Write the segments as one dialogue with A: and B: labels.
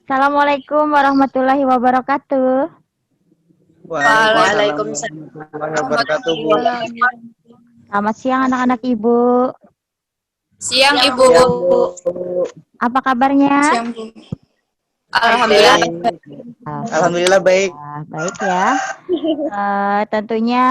A: Assalamualaikum warahmatullahi wabarakatuh.
B: Waalaikumsalam
C: Waalaikumsalam
B: warahmatullahi wabarakatuh, Bu.
C: warahmatullahi wabarakatuh.
A: Selamat siang anak-anak Ibu.
C: Siang Ibu.
B: Siang, Bu.
A: Apa kabarnya?
C: Siang Bu. Alhamdulillah.
B: Alhamdulillah baik.
A: Baik ya. Tentunya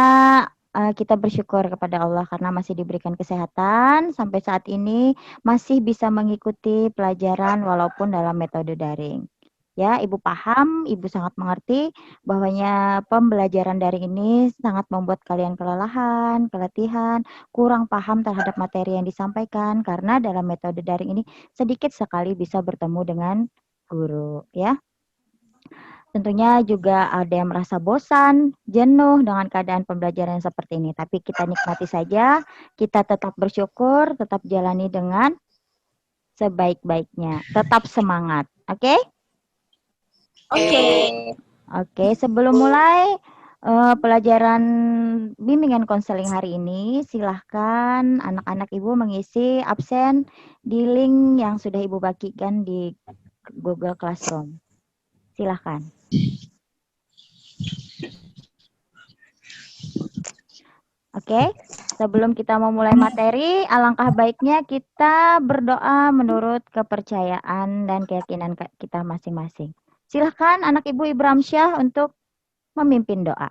A: kita bersyukur kepada Allah karena masih diberikan kesehatan sampai saat ini masih bisa mengikuti pelajaran walaupun dalam metode daring. Ya, Ibu paham, Ibu sangat mengerti bahwanya pembelajaran daring ini sangat membuat kalian kelelahan, keletihan, kurang paham terhadap materi yang disampaikan karena dalam metode daring ini sedikit sekali bisa bertemu dengan guru, ya. Tentunya juga ada yang merasa bosan, jenuh dengan keadaan pembelajaran yang seperti ini. Tapi kita nikmati saja, kita tetap bersyukur, tetap jalani dengan sebaik-baiknya. Tetap semangat, oke? Oke, sebelum mulai pelajaran bimbingan konseling hari ini, silahkan anak-anak Ibu mengisi absen di link yang sudah Ibu bagikan di Google Classroom. Silahkan. Oke, sebelum kita memulai materi, alangkah baiknya kita berdoa menurut kepercayaan dan keyakinan kita masing-masing. Silahkan anak Ibu Ibrahim Syah untuk memimpin doa.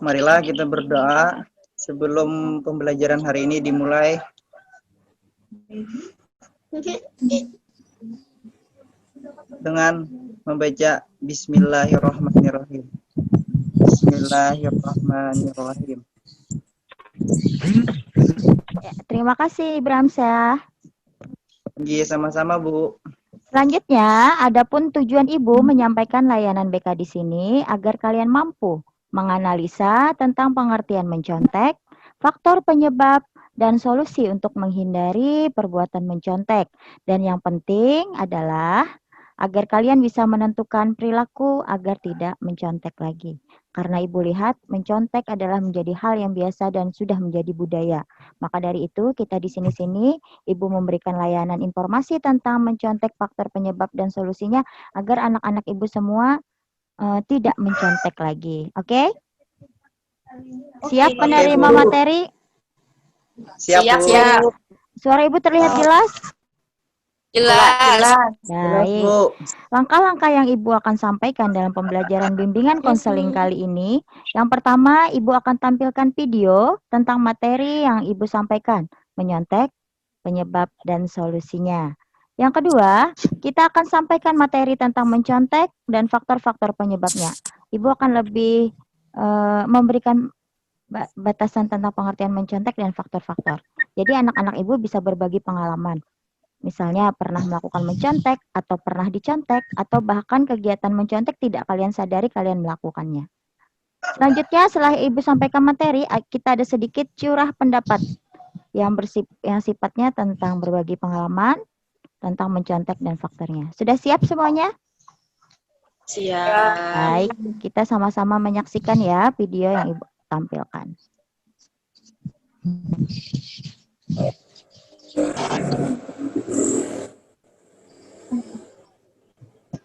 B: Marilah kita berdoa sebelum pembelajaran hari ini dimulai. Dengan membaca Bismillahirrahmanirrahim. Bismillahirrahmanirrahim.
A: Ya, terima kasih Ibrahim Syah.
B: Iya, sama-sama, Bu.
A: Selanjutnya, adapun tujuan Ibu menyampaikan layanan BK di sini agar kalian mampu menganalisa tentang pengertian mencontek, faktor penyebab, dan solusi untuk menghindari perbuatan mencontek. Dan yang penting adalah agar kalian bisa menentukan perilaku agar tidak mencontek lagi. Karena Ibu lihat mencontek adalah menjadi hal yang biasa dan sudah menjadi budaya. Maka dari itu kita di sini Ibu memberikan layanan informasi tentang mencontek, faktor penyebab dan solusinya agar anak-anak Ibu semua tidak mencontek lagi. Oke? Siap penerima materi?
B: Siap, Bu.
A: Suara Ibu terlihat jelas?
C: Jelas.
A: Baik. Langkah-langkah yang Ibu akan sampaikan dalam pembelajaran bimbingan konseling kali ini, yang pertama Ibu akan tampilkan video tentang materi yang Ibu sampaikan, menyontek, penyebab, dan solusinya. Yang kedua, kita akan sampaikan materi tentang mencontek dan faktor-faktor penyebabnya. Ibu akan lebih memberikan batasan tentang pengertian mencontek dan faktor-faktor. Jadi anak-anak Ibu bisa berbagi pengalaman. Misalnya pernah melakukan mencontek, atau pernah dicontek, atau bahkan kegiatan mencontek tidak kalian sadari kalian melakukannya. Selanjutnya, setelah Ibu sampaikan materi, kita ada sedikit curah pendapat yang sifatnya tentang berbagi pengalaman, tentang mencontek dan faktornya. Sudah siap semuanya?
C: Siap.
A: Baik, kita sama-sama menyaksikan ya video yang Ibu tampilkan.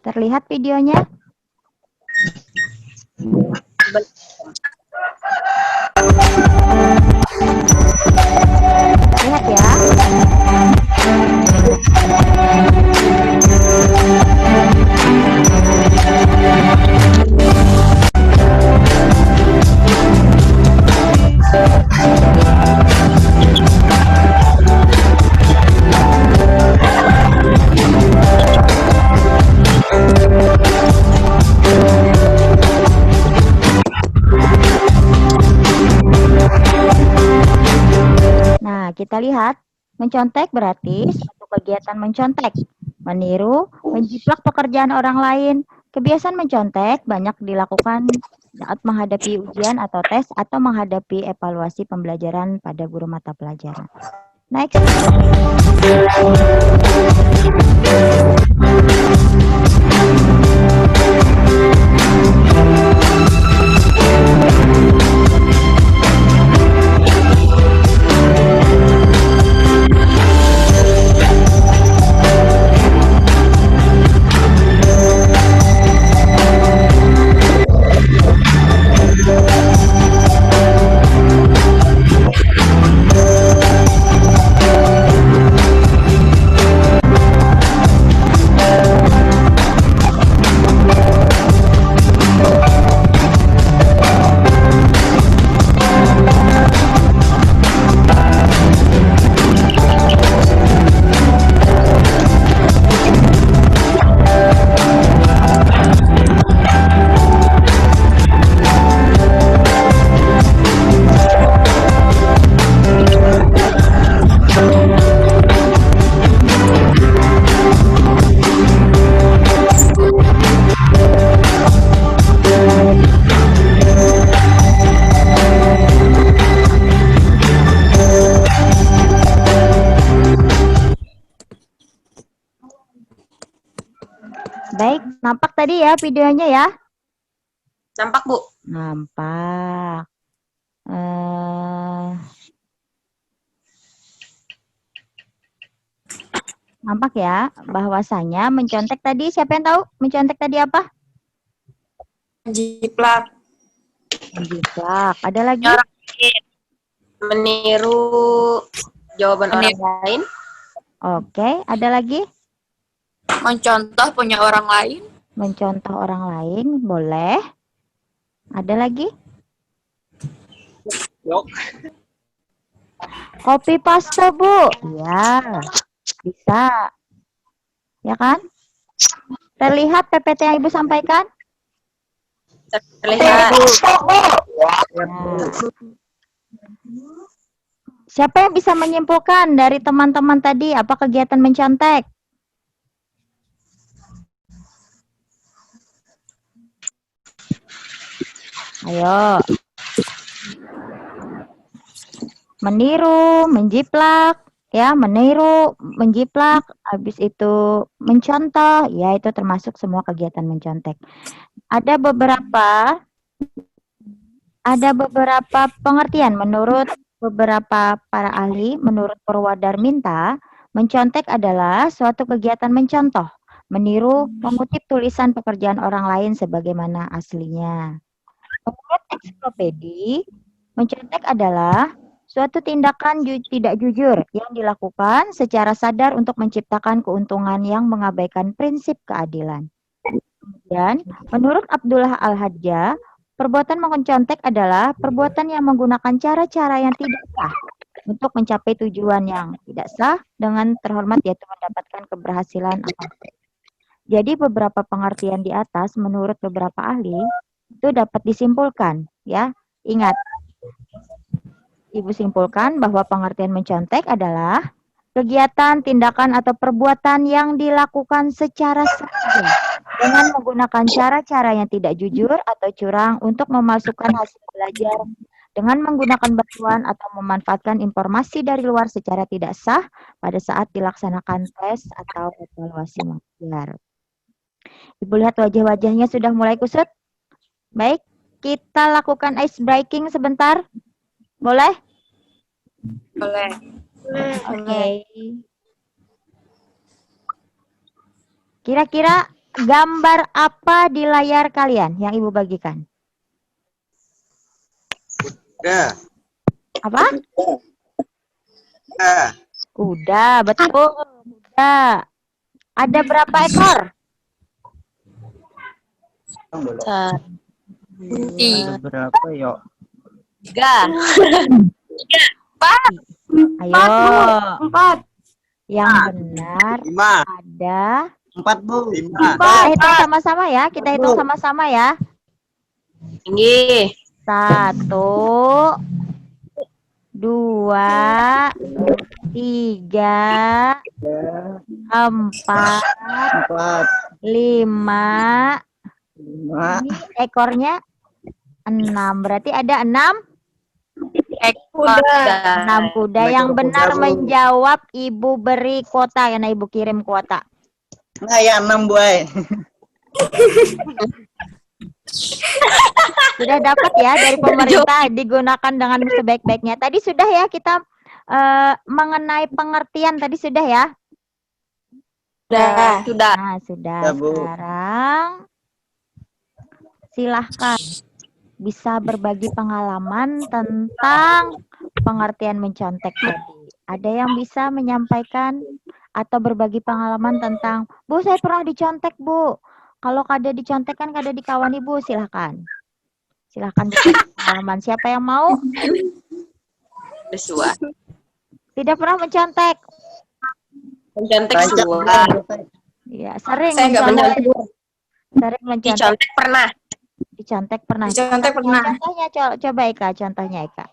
A: Terlihat videonya? Lihat ya. Nah, kita lihat, mencontek berarti suatu kegiatan mencontek, meniru, menjiplak pekerjaan orang lain. Kebiasaan mencontek banyak dilakukan saat menghadapi ujian atau tes atau menghadapi evaluasi pembelajaran pada guru mata pelajaran. Next. Baik, nampak tadi ya videonya ya?
C: Nampak, Bu?
A: Nampak. Nampak ya bahwasanya mencontek tadi, siapa yang tahu mencontek tadi apa?
C: Jiplak.
A: Menjiplak. Ada lagi?
C: Orang lain. Meniru jawaban orang lain.
A: Oke, ada lagi?
C: Mencontoh punya orang lain.
A: Mencontoh orang lain, boleh. Ada lagi?
B: Yok.
A: Copy paste, Bu. Ya, bisa. Ya kan? Terlihat PPT yang Ibu sampaikan?
C: Terlihat.
A: Nah. Siapa yang bisa menyimpulkan dari teman-teman tadi apa kegiatan mencontek? Ayo. Meniru, menjiplak, ya, meniru, menjiplak, habis itu mencontoh, ya itu termasuk semua kegiatan mencontek. Ada beberapa pengertian menurut beberapa para ahli, menurut Purwadarminta, mencontek adalah suatu kegiatan mencontoh, meniru, mengutip tulisan pekerjaan orang lain sebagaimana aslinya. Menurut ensiklopedi, mencontek adalah suatu tindakan tidak jujur yang dilakukan secara sadar untuk menciptakan keuntungan yang mengabaikan prinsip keadilan. Kemudian, menurut Abdullah Al-Hadja, perbuatan mencontek adalah perbuatan yang menggunakan cara-cara yang tidak sah untuk mencapai tujuan yang tidak sah dengan terhormat yaitu mendapatkan keberhasilan. Jadi beberapa pengertian di atas menurut beberapa ahli itu dapat disimpulkan, ya. Ingat, Ibu simpulkan bahwa pengertian mencontek adalah kegiatan, tindakan, atau perbuatan yang dilakukan secara sengaja dengan menggunakan cara-cara yang tidak jujur atau curang untuk memasukkan hasil belajar dengan menggunakan bantuan atau memanfaatkan informasi dari luar secara tidak sah pada saat dilaksanakan tes atau evaluasi mengajar. Ibu lihat wajah-wajahnya sudah mulai kusut? Baik, kita lakukan ice breaking sebentar. Boleh?
C: Boleh.
A: Oke. Kira-kira gambar apa di layar kalian yang Ibu bagikan?
B: Udah.
A: Apa?
B: Udah.
A: Kuda, betul. Kuda. Ada berapa ekor?
B: Ada berapa, Yok?
C: 3.
A: Ayo.
C: 4.
A: Yang benar
B: 5.
A: ada
B: 4, Bu. 5.
A: Kita hitung sama-sama ya. Kita hitung sama-sama ya.
C: Tinggi.
A: 1, 2, 3, 4,
B: 4.
A: 5.
B: 5.
A: Ini ekornya 6. Berarti ada 6
C: Ekor.
A: 6 kuda. Yang benar menjawab Ibu beri kuota karena Ibu kirim kuota.
B: Nah, ya 6, Bu.
A: Sudah dapat ya dari pemerintah, digunakan dengan sebaik-baiknya. Tadi sudah ya kita mengenai pengertian tadi sudah ya?
C: Sudah.
A: Nah, sudah.
B: Ya, Bu.
A: Sekarang silahkan bisa berbagi pengalaman tentang pengertian mencontek tadi. Ada yang bisa menyampaikan atau berbagi pengalaman tentang, Bu, saya pernah dicontek, Bu. Kalau kada dicontek kan kada dikawani, Bu. Silahkan. Silahkan berbagi pengalaman. Siapa yang mau?
C: Desua.
A: Tidak pernah mencontek.
C: Mencontek semua.
A: Ya, sering
C: Saya nggak
A: mencontek.
C: mencontek.
A: Sering mencontek.
C: Dicontek pernah.
A: Dicontek pernah.
C: Dicontek pernah.
A: Contohnya coba Eka, contohnya Eka.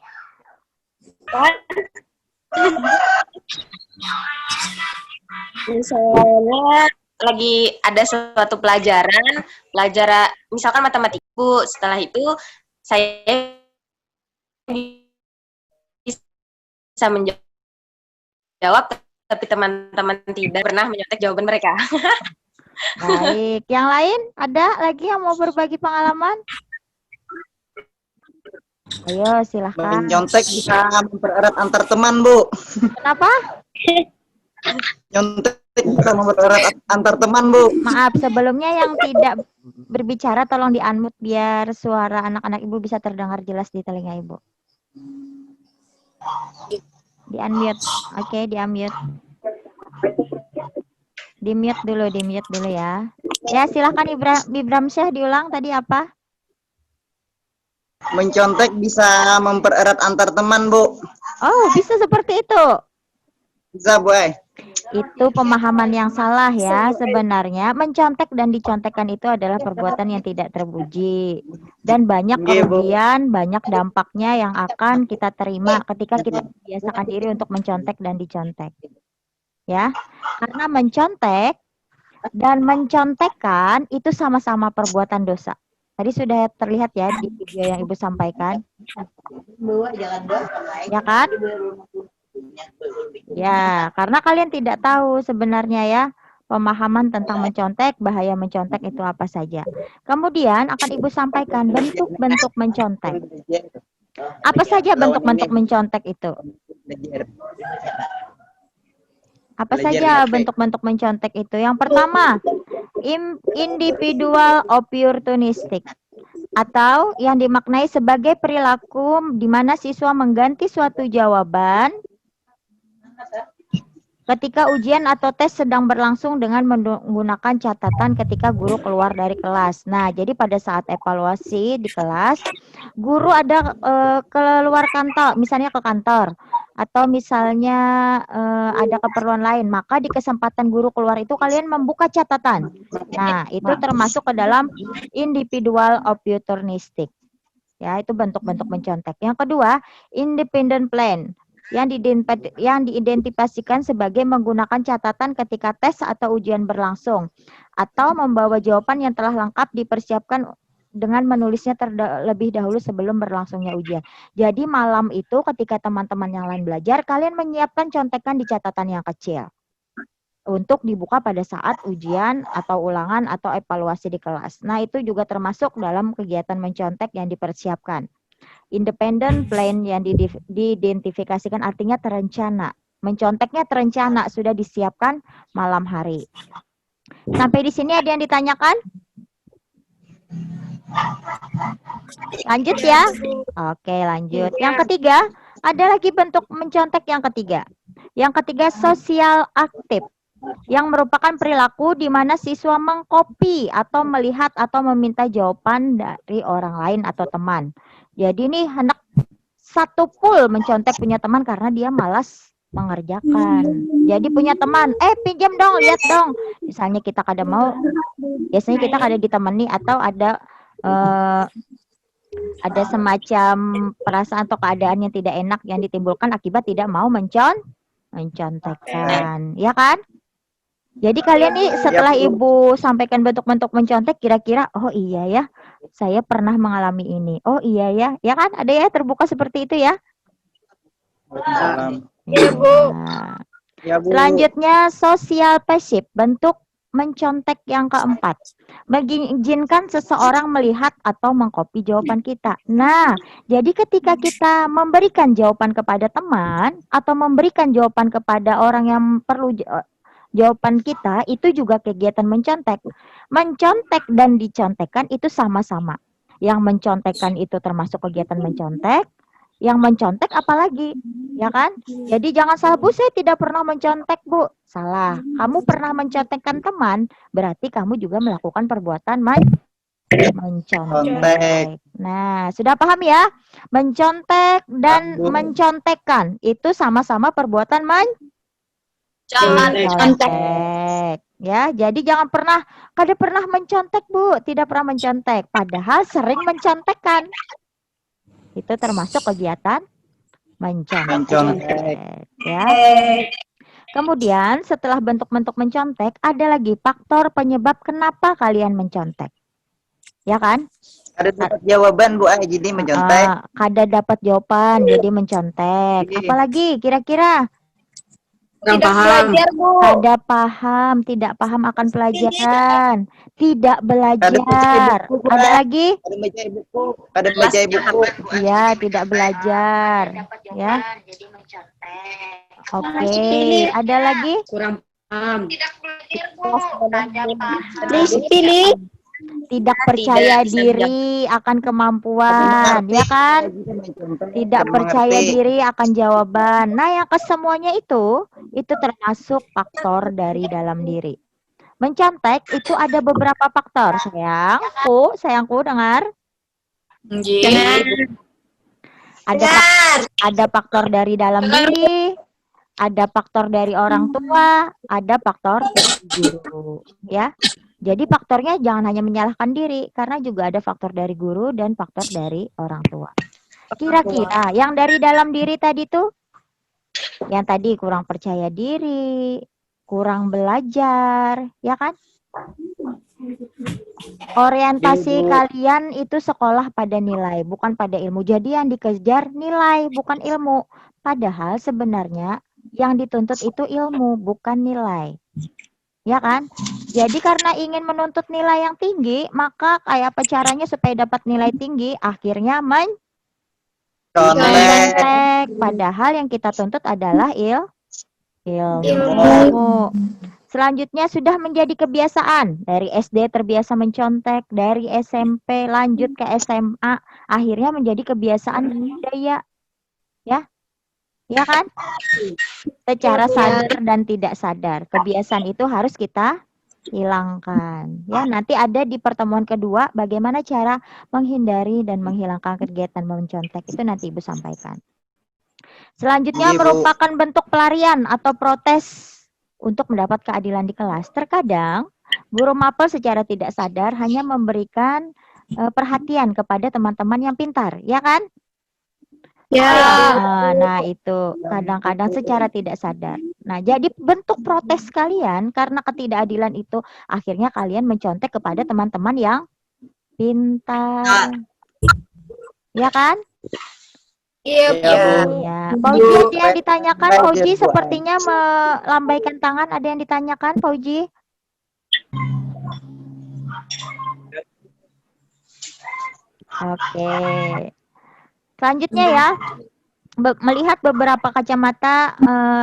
C: Misalnya lagi ada suatu pelajaran misalkan matematika, Bu. Setelah itu saya bisa menjawab, tapi teman-teman tidak pernah menyontek jawaban mereka.
A: Baik, yang lain ada lagi yang mau berbagi pengalaman? Ayo, silahkan.
B: Menyontek bisa mempererat antar teman, Bu.
A: Kenapa?
B: Nyontek bisa mempererat antar teman, Bu.
A: Maaf, sebelumnya yang tidak berbicara tolong di-unmute biar suara anak-anak Ibu bisa terdengar jelas di telinga Ibu. Di-unmute. Oke, di-unmute. Di-mute dulu ya. Ya, silahkan Ibram Syah diulang tadi apa?
B: Mencontek bisa mempererat antar teman, Bu.
A: Oh, bisa seperti itu.
B: Bisa, Bu.
A: Itu pemahaman yang salah ya. Sebenarnya mencontek dan dicontekkan itu adalah perbuatan yang tidak terpuji. Dan banyak kerugian, banyak dampaknya yang akan kita terima ketika kita membiasakan diri untuk mencontek dan dicontek. Ya, karena mencontek dan mencontekkan itu sama-sama perbuatan dosa. Tadi sudah terlihat ya di video yang Ibu sampaikan. Ya kan? Ya, karena kalian tidak tahu sebenarnya ya pemahaman tentang mencontek, bahaya mencontek itu apa saja. Kemudian akan Ibu sampaikan bentuk-bentuk mencontek. Apa saja bentuk-bentuk mencontek itu? Apa saja bentuk-bentuk mencontek itu? Yang pertama, individual opportunistic, atau yang dimaknai sebagai perilaku di mana siswa mengganti suatu jawaban ketika ujian atau tes sedang berlangsung dengan menggunakan catatan ketika guru keluar dari kelas. Nah, jadi pada saat evaluasi di kelas, guru ada keluar kantor, misalnya ke kantor, atau misalnya ada keperluan lain, maka di kesempatan guru keluar itu kalian membuka catatan. Nah, itu termasuk ke dalam individual opportunistic. Ya, itu bentuk-bentuk mencontek. Yang kedua, independent plan, yang diidentifikasikan sebagai menggunakan catatan ketika tes atau ujian berlangsung, atau membawa jawaban yang telah lengkap dipersiapkan dengan menulisnya terlebih dahulu sebelum berlangsungnya ujian. Jadi malam itu ketika teman-teman yang lain belajar, kalian menyiapkan contekan di catatan yang kecil untuk dibuka pada saat ujian atau ulangan atau evaluasi di kelas. Nah, itu juga termasuk dalam kegiatan mencontek yang dipersiapkan. Independent plan yang diidentifikasikan artinya terencana. Menconteknya terencana, sudah disiapkan malam hari. Sampai di sini ada yang ditanyakan? Lanjut ya. Oke, lanjut. Yang ketiga, ada lagi bentuk mencontek yang ketiga. Yang ketiga, sosial aktif, yang merupakan perilaku di mana siswa mengcopy atau melihat atau meminta jawaban dari orang lain atau teman. Jadi nih anak satu pool mencontek punya teman karena dia malas mengerjakan. Jadi punya teman, pinjam dong, lihat dong. Misalnya kita kada mau, biasanya kita kada ditemani atau ada semacam perasaan atau keadaan yang tidak enak yang ditimbulkan akibat tidak mau mencontekkan, ya kan? Jadi kalian nih setelah Ibu sampaikan bentuk-bentuk mencontek, kira-kira oh iya ya, saya pernah mengalami ini. Oh iya ya, ya kan? Ada ya terbuka seperti itu ya?
B: Ya, Bu.
A: Ya, Bu. Selanjutnya social passive, bentuk mencontek yang keempat. Mengizinkan seseorang melihat atau mengcopy jawaban kita. Nah, jadi ketika kita memberikan jawaban kepada teman atau memberikan jawaban kepada orang yang perlu jawaban kita, itu juga kegiatan mencontek. Mencontek dan dicontekkan itu sama-sama. Yang mencontekkan itu termasuk kegiatan mencontek. Yang mencontek apalagi, ya kan? Jadi jangan salah, Bu, saya tidak pernah mencontek, Bu. Salah. Kamu pernah mencontekkan teman, berarti kamu juga melakukan perbuatan mencontek. Nah, sudah paham ya? Mencontek dan mencontekkan itu sama-sama perbuatan mencontek. Ya, jadi jangan pernah, kada pernah mencontek, Bu, tidak pernah mencontek, padahal sering mencontekkan. Itu termasuk kegiatan mencontek. Ya. Kemudian setelah bentuk-bentuk mencontek, ada lagi faktor penyebab kenapa kalian mencontek. Ya kan?
B: Ada dapat jawaban, Bu, jadi mencontek.
A: Kada dapat jawaban, jadi mencontek. Apalagi kira-kira?
D: Kurang
C: Tidak
D: paham.
C: belajar, Bu.
A: Ada paham, tidak paham akan pelajaran, tidak
B: Kadang baca
A: belajar.
B: buku, Bu.
A: Ada lagi?
B: Kadang baca buku. Kadang baca buku.
A: Ya, tidak belajar. Ya. Oke, ada lagi?
D: Kurang paham.
C: Please pilih.
A: Tidak percaya diri akan kemampuan, ya kan? Tidak percaya diri akan jawaban. Nah, yang kesemuanya itu termasuk faktor dari dalam diri. Mencontek itu ada beberapa faktor, sayangku dengar. Ada faktor dari dalam diri, ada faktor dari orang tua, ada faktor dari guru, ya. Jadi faktornya jangan hanya menyalahkan diri, karena juga ada faktor dari guru dan faktor dari orang tua. Kira-kira yang dari dalam diri tadi tuh, yang tadi kurang percaya diri, kurang belajar, ya kan? Orientasi kalian itu sekolah pada nilai, bukan pada ilmu. Jadi yang dikejar nilai, bukan ilmu. Padahal sebenarnya yang dituntut itu ilmu, bukan nilai. Ya kan? Jadi karena ingin menuntut nilai yang tinggi, maka kayak apa caranya supaya dapat nilai tinggi? Akhirnya mencontek. Padahal yang kita tuntut adalah ilmu. Selanjutnya sudah menjadi kebiasaan. Dari SD terbiasa mencontek, dari SMP lanjut ke SMA, akhirnya menjadi kebiasaan budaya. Ya? Ya kan? Secara sadar dan tidak sadar. Kebiasaan itu harus kita hilangkan. Ya, nanti ada di pertemuan kedua bagaimana cara menghindari dan menghilangkan kegiatan mencontek. Itu nanti Ibu sampaikan. Selanjutnya merupakan bentuk pelarian atau protes untuk mendapat keadilan di kelas. Terkadang guru mapel secara tidak sadar hanya memberikan perhatian kepada teman-teman yang pintar, ya kan?
C: Ya.
A: Nah, itu kadang-kadang secara tidak sadar. Nah, jadi bentuk protes kalian karena ketidakadilan itu akhirnya kalian mencontek kepada teman-teman yang pintar. Ya kan?
C: Iya, Bu.
A: Ya. Fauji ada yang ditanyakan? Fauji sepertinya melambaikan tangan. Ada yang ditanyakan, Fauji? Oke. Selanjutnya ya, melihat beberapa kacamata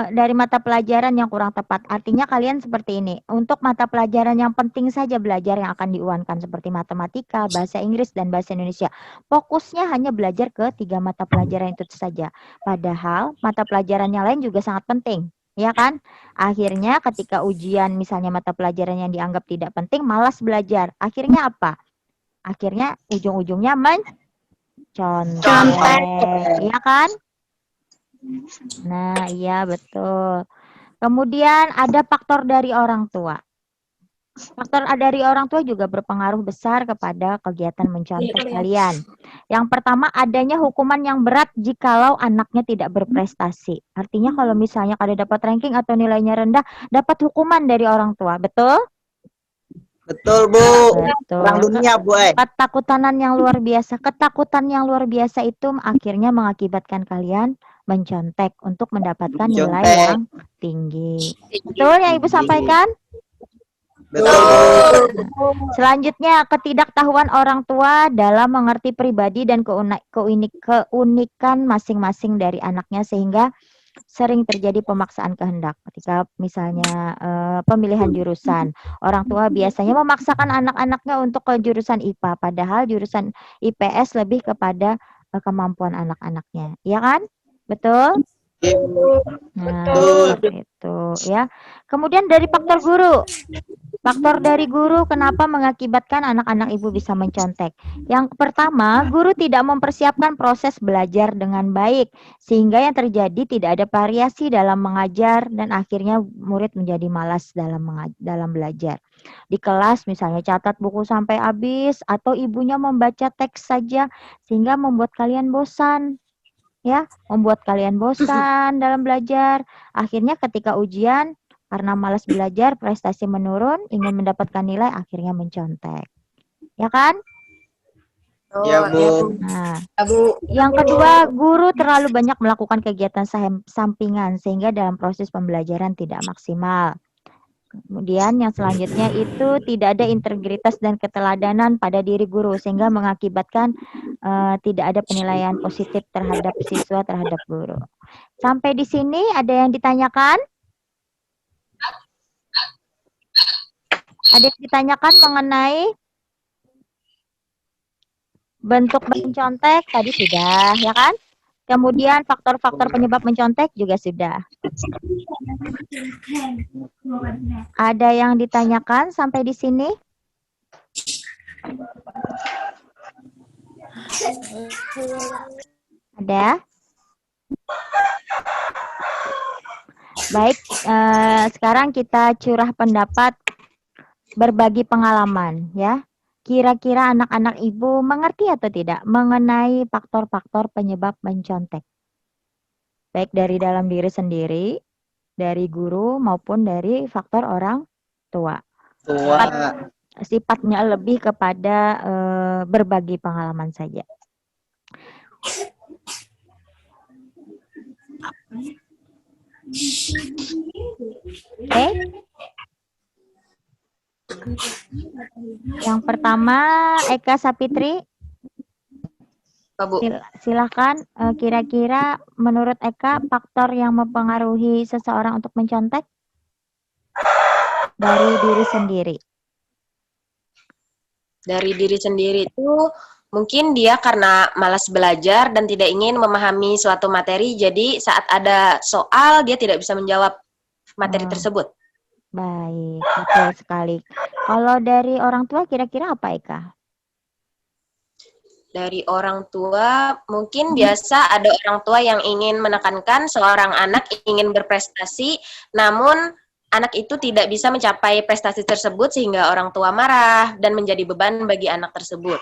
A: dari mata pelajaran yang kurang tepat. Artinya kalian seperti ini. Untuk mata pelajaran yang penting saja belajar yang akan diuankan seperti matematika, bahasa Inggris, dan bahasa Indonesia. Fokusnya hanya belajar ke 3 mata pelajaran itu saja. Padahal mata pelajaran yang lain juga sangat penting. Ya kan? Akhirnya ketika ujian misalnya mata pelajaran yang dianggap tidak penting, malas belajar. Akhirnya apa? Akhirnya ujung-ujungnya contek, iya kan? Nah, iya betul. Kemudian ada faktor dari orang tua. Faktor dari orang tua juga berpengaruh besar kepada kegiatan mencontek kalian. Yang pertama, adanya hukuman yang berat jikalau anaknya tidak berprestasi. Artinya kalau misalnya kalian dapat ranking atau nilainya rendah, dapat hukuman dari orang tua, betul?
B: Betul, Bu.
A: Betul.
B: Perang dunia, Bu.
A: Ketakutan yang luar biasa itu akhirnya mengakibatkan kalian mencontek untuk mendapatkan nilai yang tinggi. Betul yang Ibu sampaikan?
B: Betul.
A: Selanjutnya, ketidaktahuan orang tua dalam mengerti pribadi dan keunikan masing-masing dari anaknya sehingga sering terjadi pemaksaan kehendak ketika misalnya pemilihan jurusan. Orang tua biasanya memaksakan anak-anaknya untuk ke jurusan IPA, padahal jurusan IPS lebih kepada kemampuan anak-anaknya. Ya kan? Betul? Nah, seperti itu ya. Kemudian dari faktor guru. Faktor dari guru kenapa mengakibatkan anak-anak Ibu bisa mencontek. Yang pertama, guru tidak mempersiapkan proses belajar dengan baik, sehingga yang terjadi tidak ada variasi dalam mengajar dan akhirnya murid menjadi malas dalam belajar. Di kelas misalnya catat buku sampai habis atau ibunya membaca teks saja sehingga membuat kalian bosan. Ya, membuat kalian bosan dalam belajar. Akhirnya ketika ujian karena malas belajar, prestasi menurun, ingin mendapatkan nilai, akhirnya mencontek. Ya kan?
C: Oh,
B: Ya, Bu.
A: Nah,
C: Bu.
A: yang kedua, guru terlalu banyak melakukan kegiatan sampingan sehingga dalam proses pembelajaran tidak maksimal. Kemudian yang selanjutnya itu tidak ada integritas dan keteladanan pada diri guru sehingga mengakibatkan tidak ada penilaian positif terhadap siswa terhadap guru. Sampai di sini ada yang ditanyakan? Ada yang ditanyakan mengenai bentuk mencontek tadi sudah, ya kan? Kemudian faktor-faktor penyebab mencontek juga sudah. Ada yang ditanyakan sampai di sini? Ada? Baik, sekarang kita curah pendapat, berbagi pengalaman ya. Kira-kira anak-anak ibu mengerti atau tidak mengenai faktor-faktor penyebab mencontek? Baik dari dalam diri sendiri, dari guru maupun dari faktor orang tua. Sifatnya lebih kepada berbagi pengalaman saja. Oke. Yang pertama Eka Sapitri.
D: Bu.
A: Silahkan, kira-kira menurut Eka faktor yang mempengaruhi seseorang untuk mencontek dari diri sendiri.
D: Dari diri sendiri itu mungkin dia karena malas belajar dan tidak ingin memahami suatu materi, jadi saat ada soal dia tidak bisa menjawab materi tersebut.
A: Baik, betul sekali. Kalau dari orang tua kira-kira apa Eka?
D: Dari orang tua, mungkin biasa ada orang tua yang ingin menekankan seorang anak ingin berprestasi, namun anak itu tidak bisa mencapai prestasi tersebut sehingga orang tua marah dan menjadi beban bagi anak tersebut.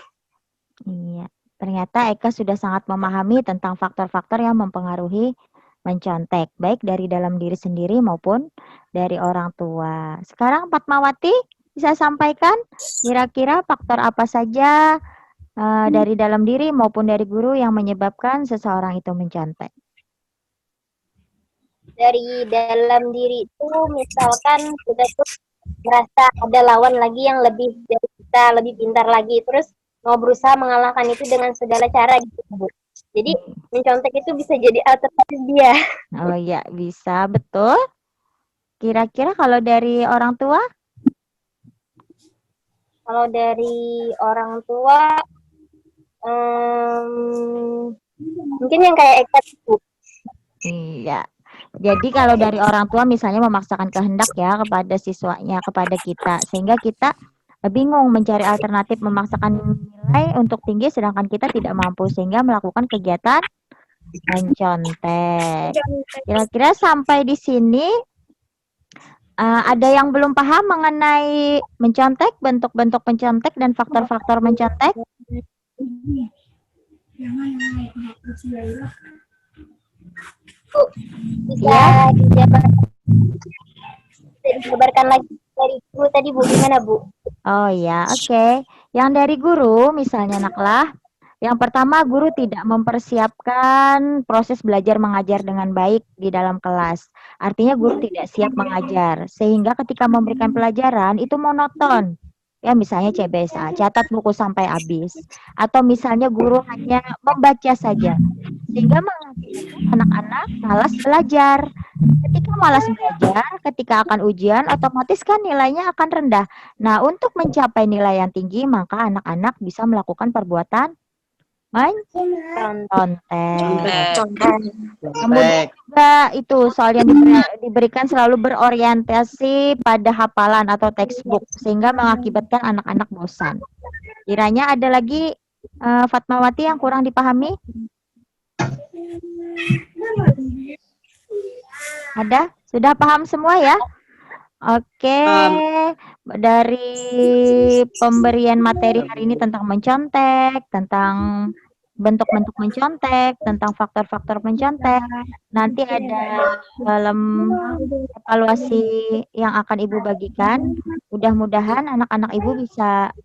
A: Iya, ternyata Eka sudah sangat memahami tentang faktor-faktor yang mempengaruhi mencontek, baik dari dalam diri sendiri maupun dari orang tua. Sekarang Fatmawati bisa sampaikan kira-kira faktor apa saja dari dalam diri maupun dari guru yang menyebabkan seseorang itu mencontek.
C: Dari dalam diri itu misalkan kita tuh merasa ada lawan lagi yang lebih dari kita, lebih pintar lagi, terus mau berusaha mengalahkan itu dengan segala cara gitu, Bu. Jadi mencontek itu bisa jadi alternatif dia.
A: Oh iya, bisa, betul. Kira-kira kalau dari orang tua?
C: Kalau dari orang tua mungkin yang kayak Eka itu.
A: Iya. Jadi kalau dari orang tua misalnya memaksakan kehendak ya kepada siswanya, kepada kita, sehingga kita bingung mencari alternatif, memaksakan nilai untuk tinggi sedangkan kita tidak mampu sehingga melakukan kegiatan mencontek. Kira-kira sampai di sini ada yang belum paham mengenai mencontek, bentuk-bentuk mencontek dan faktor-faktor mencontek?
C: Bisa dijabarkan lagi dari guru tadi, Bu, gimana, Bu?
A: Oh ya, oke. Yang dari guru misalnya Naklah, yang pertama guru tidak mempersiapkan proses belajar mengajar dengan baik di dalam kelas. Artinya guru tidak siap mengajar sehingga ketika memberikan pelajaran itu monoton. Ya misalnya CBSA, catat buku sampai habis. Atau misalnya guru hanya membaca saja. Sehingga mengakibatkan anak-anak malas belajar. Ketika malas belajar, ketika akan ujian, otomatis kan nilainya akan rendah. Nah, untuk mencapai nilai yang tinggi, maka anak-anak bisa melakukan perbuatan mencontek. Kemudian juga itu soal yang diberikan selalu berorientasi pada hafalan atau textbook sehingga mengakibatkan anak-anak bosan. Kiranya ada lagi Fatmawati yang kurang dipahami? Ada? Sudah paham semua ya? Oke, dari pemberian materi hari ini tentang mencontek, tentang bentuk-bentuk mencontek, tentang faktor-faktor mencontek. Nanti ada dalam evaluasi yang akan Ibu bagikan. Mudah-mudahan anak-anak Ibu bisa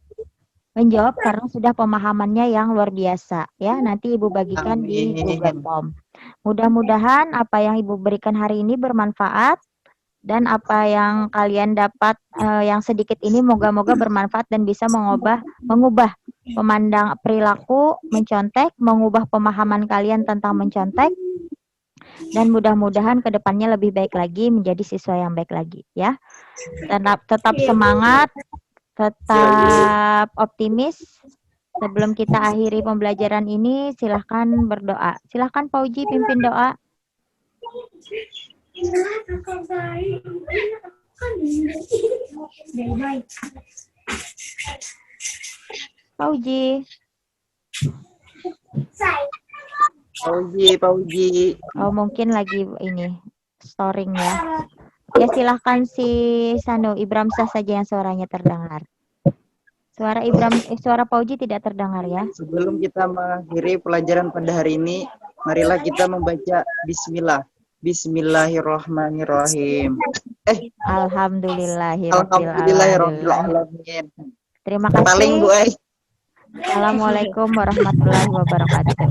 A: menjawab karena sudah pemahamannya yang luar biasa ya. Nanti Ibu bagikan di Google
B: Amin.
A: Form. Mudah-mudahan apa yang Ibu berikan hari ini bermanfaat dan apa yang kalian dapat yang sedikit ini moga-moga bermanfaat dan bisa mengubah perilaku mencontek, mengubah pemahaman kalian tentang mencontek, dan mudah-mudahan kedepannya lebih baik lagi, menjadi siswa yang baik lagi ya. Tetap semangat, tetap optimis. Sebelum kita akhiri pembelajaran ini, silahkan berdoa. Silahkan Pak Uji pimpin doa. Pak Uji.
B: Pak Uji.
A: Oh, mungkin lagi ini storing ya. Ya silahkan si Ibramsah saja yang suaranya terdengar. Suara Pak Uji tidak terdengar ya.
B: Sebelum kita mengakhiri pelajaran pada hari ini, marilah kita membaca Bismillah. Bismillahirrahmanirrahim.
A: Alhamdulillahirabbil
B: alamin.
A: Terima
B: Paling Bu
A: kasih. Assalamualaikum warahmatullahi wabarakatuh.